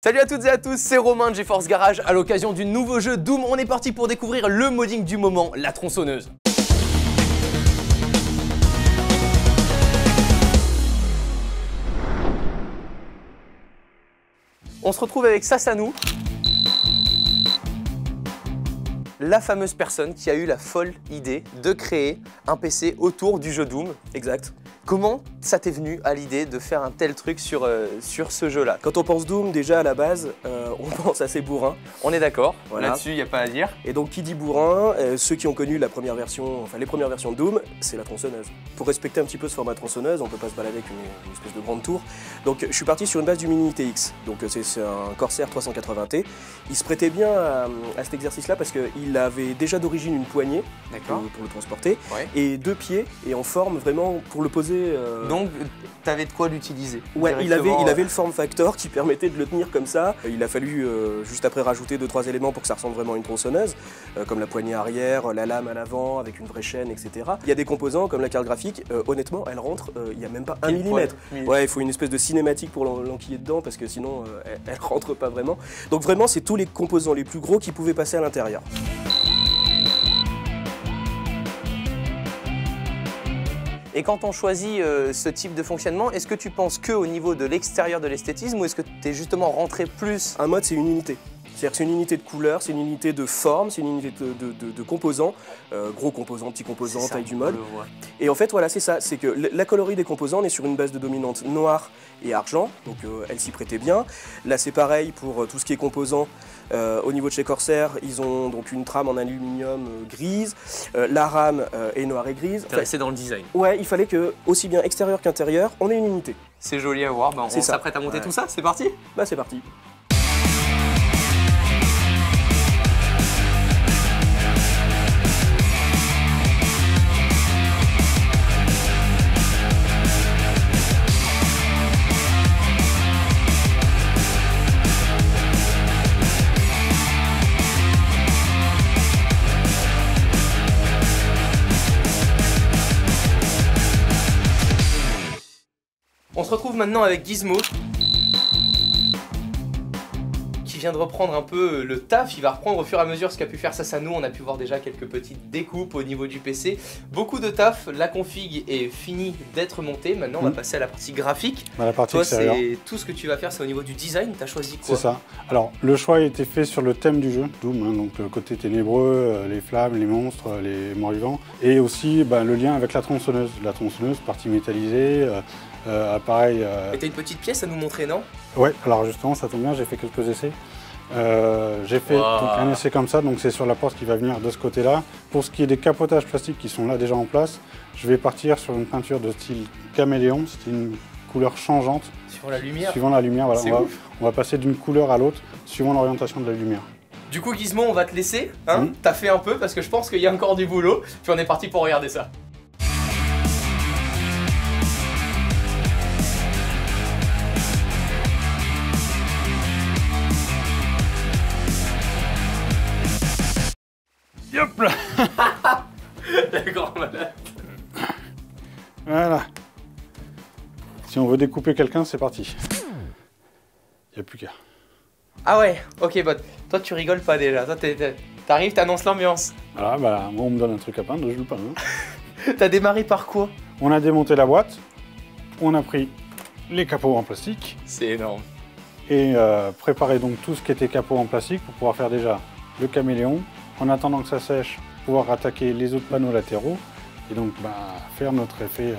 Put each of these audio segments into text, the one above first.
Salut à toutes et à tous, c'est Romain de GeForce Garage. À l'occasion du nouveau jeu Doom, on est parti pour découvrir le modding du moment, la tronçonneuse. On se retrouve avec Sasanou, la fameuse personne qui a eu la folle idée de créer un PC autour du jeu Doom. Exact. Comment ça t'est venu à l'idée de faire un tel truc sur ce jeu-là? Quand on pense Doom, déjà à la base, on pense à ses bourrins. On est d'accord, Voilà. Là-dessus il n'y a pas à dire. Et donc qui dit bourrin, ceux qui ont connu la première version, enfin les premières versions de Doom, c'est la tronçonneuse. Pour respecter un petit peu ce format tronçonneuse, on peut pas se balader avec une espèce de grande tour. Donc je suis parti sur une base du Mini ITX. Donc c'est un Corsair 380T. Il se prêtait bien à cet exercice-là parce qu'il avait déjà d'origine une poignée pour le transporter, Ouais. et deux pieds, et en forme vraiment pour le poser. Donc t'avais de quoi l'utiliser? Ouais, il avait le form factor qui permettait de le tenir comme ça. Il a fallu juste après rajouter 2-3 éléments pour que ça ressemble vraiment à une tronçonneuse, comme la poignée arrière, la lame à l'avant avec une vraie chaîne, etc. Il y a des composants comme la carte graphique, honnêtement, elle rentre, il n'y a même pas 1 millimètre. Ouais, il faut une espèce de cinématique pour l'enquiller dedans parce que sinon elle rentre pas vraiment. Donc vraiment, c'est tous les composants les plus gros qui pouvaient passer à l'intérieur. Et quand on choisit ce type de fonctionnement, est-ce que tu penses que au niveau de l'extérieur de l'esthétisme ou est-ce que tu es justement rentré plus? Un mode, c'est une unité. C'est-à-dire que c'est une unité de couleur, c'est une unité de forme, c'est une unité de composants, gros composants, petits composants, taille du mode. Et en fait, voilà, c'est ça, c'est que la coloris des composants, on est sur une base de dominante noire et argent, donc elle s'y prêtait bien. Là, c'est pareil pour tout ce qui est composants. Au niveau de chez Corsair, ils ont donc une trame en aluminium grise, la rame est noire et grise. T'es resté dans le design. Ouais, il fallait que, aussi bien extérieur qu'intérieur, on ait une unité. C'est joli à voir, on s'apprête à monter tout ça, c'est parti? Bah c'est parti. On se retrouve maintenant avec Gizmo qui vient de reprendre un peu le taf. Il va reprendre au fur et à mesure ce qu'a pu faire Sasanou. On a pu voir déjà quelques petites découpes au niveau du PC. Beaucoup de taf, la config est finie d'être montée. Maintenant on va passer à la partie graphique. La partie Toi extérieure. c'est tout ce que tu vas faire, c'est au niveau du design. Tu as choisi quoi? C'est ça. Alors le choix a été fait sur le thème du jeu, Doom, hein, donc le côté ténébreux, les flammes, les monstres, les morts-vivants. Et aussi le lien avec la tronçonneuse. La tronçonneuse, partie métallisée. Appareil. Et t'as une petite pièce à nous montrer, non? Ouais, alors justement, ça tombe bien, j'ai fait quelques essais. J'ai fait donc, un essai comme ça, donc c'est sur la porte qui va venir de ce côté-là. Pour ce qui est des capotages plastiques qui sont là déjà en place, je vais partir sur une peinture de style caméléon, c'est une couleur changeante. Suivant la lumière? Suivant la lumière, voilà. On va passer d'une couleur à l'autre, suivant l'orientation de la lumière. Du coup Gizmo, on va te laisser, hein, t'as fait un peu parce que je pense qu'il y a encore du boulot. Puis on est parti pour regarder ça. Hop là. Le grand malade. Voilà. Si on veut découper quelqu'un, c'est parti. Il n'y a plus qu'à. Ah ouais, ok, bah toi tu rigoles pas déjà. Toi t'arrives, t'annonces l'ambiance. Voilà, moi on me donne un truc à peindre, je le peins. Hein. T'as démarré par quoi? On a démonté la boîte, on a pris les capots en plastique. C'est énorme. Et préparé donc tout ce qui était capot en plastique pour pouvoir faire déjà le caméléon. En attendant que ça sèche, pouvoir attaquer les autres panneaux latéraux et donc faire notre effet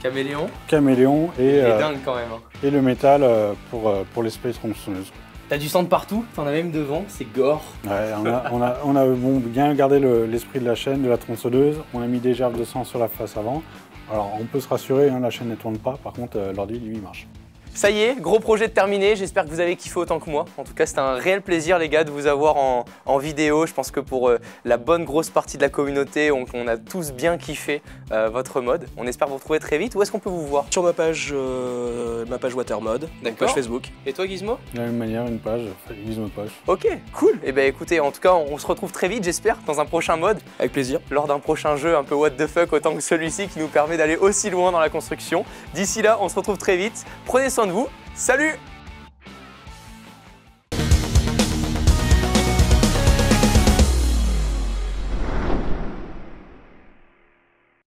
caméléon et, dingue quand même. Hein. Et le métal pour l'esprit tronçonneuse. T'as du sang de partout, t'en as même devant, c'est gore. Ouais, on a bien gardé l'esprit de la chaîne, de la tronçonneuse. On a mis des gerbes de sang sur la face avant. Alors on peut se rassurer, hein, la chaîne ne tourne pas, par contre l'ordi lui il marche. Ça y est, gros projet terminé, j'espère que vous avez kiffé autant que moi. En tout cas, c'était un réel plaisir les gars de vous avoir en vidéo. Je pense que pour la bonne grosse partie de la communauté, on a tous bien kiffé votre mode. On espère vous retrouver très vite. Où est-ce qu'on peut vous voir? Sur ma page Watermod, donc page Facebook. Et toi Gizmo? De la même manière, une page, Gizmo Poche. Ok, cool. Et ben écoutez, en tout cas, on se retrouve très vite, j'espère, dans un prochain mode. Avec plaisir. Lors d'un prochain jeu un peu what the fuck, autant que celui-ci qui nous permet d'aller aussi loin dans la construction. D'ici là, on se retrouve très vite. Prenez soin de vous. Salut!